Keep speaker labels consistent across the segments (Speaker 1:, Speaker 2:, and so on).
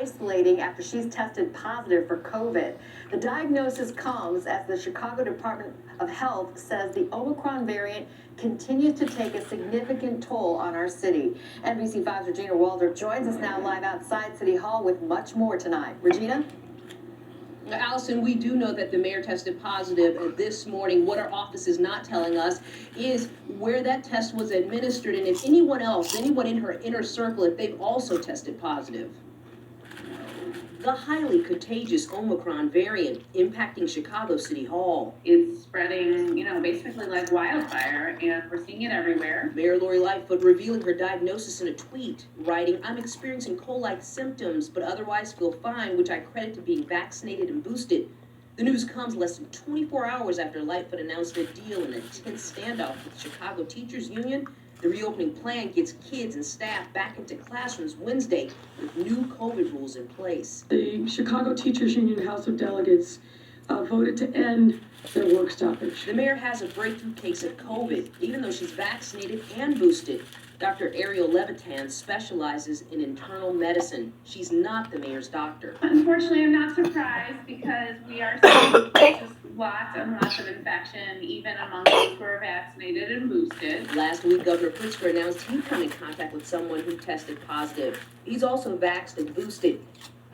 Speaker 1: isolating after she's tested positive for COVID. The diagnosis comes as the Chicago Department of Health says the Omicron variant continues to take a significant toll on our city. NBC5's Regina Walder joins us now live outside City Hall with much more tonight. Regina?
Speaker 2: Allison, we do know that the mayor tested positive this morning. What our office is not telling us is where that test was administered and if anyone else, anyone in her inner circle, if they've also tested positive. The highly contagious Omicron variant impacting Chicago City Hall.
Speaker 3: It's spreading, basically like wildfire, and we're seeing it everywhere.
Speaker 2: Mayor Lori Lightfoot revealing her diagnosis in a tweet, writing, "I'm experiencing cold-like symptoms, but otherwise feel fine, which I credit to being vaccinated and boosted." The news comes less than 24 hours after Lightfoot announced a deal in a tense standoff with the Chicago Teachers Union. The reopening plan gets kids and staff back into classrooms Wednesday with new COVID rules in place.
Speaker 4: The Chicago Teachers Union House of Delegates voted to end their work stoppage.
Speaker 2: The mayor has a breakthrough case of COVID, even though she's vaccinated and boosted. Dr. Ariel Levitan specializes in internal medicine. She's not the mayor's doctor.
Speaker 3: Unfortunately, I'm not surprised because we are seeing just lots and lots of infection, even among those who are vaccinated and boosted.
Speaker 2: Last week, Governor Pritzker announced he'd come in contact with someone who tested positive. He's also vaxxed and boosted,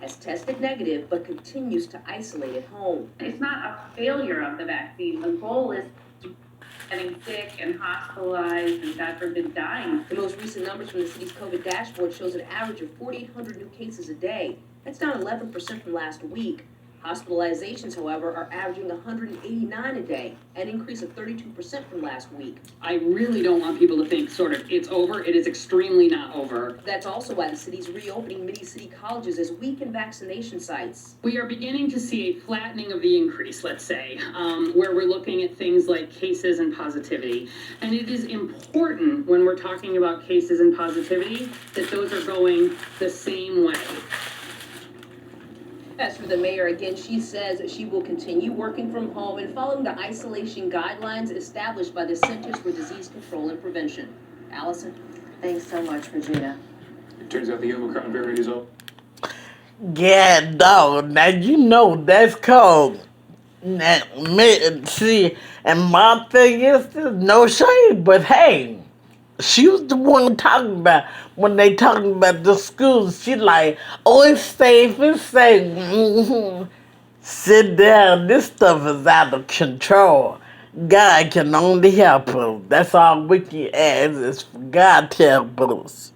Speaker 2: has tested negative, but continues to isolate at home.
Speaker 3: It's not a failure of the vaccine. The goal is getting sick and hospitalized and, God forbid, dying.
Speaker 2: The most recent numbers from the city's COVID dashboard shows an average of 4,800 new cases a day. That's down 11% from last week. Hospitalizations, however, are averaging 189 a day, an increase of 32% from last week.
Speaker 5: I really don't want people to think it's over. It is extremely not over.
Speaker 2: That's also why the city's reopening many city colleges as weekend vaccination sites.
Speaker 5: We are beginning to see a flattening of the increase, let's say, where we're looking at things like cases and positivity. And it is important when we're talking about cases and positivity that those are going the same way.
Speaker 2: As for the mayor, again, she says that she will continue working from home and following the isolation guidelines established by the Centers for Disease Control and Prevention. Allison?
Speaker 1: Thanks so much, Regina.
Speaker 6: It turns out the Omicron variant is all.
Speaker 7: Yeah, no, now you know that's cold. Now, see, and my thing is, there's no shade, but hey, she was the one talking about, when they talking about the schools, she like, oh, it's safe, it's safe. Sit down, this stuff is out of control. God can only help us. That's all we can ask is for God to help us.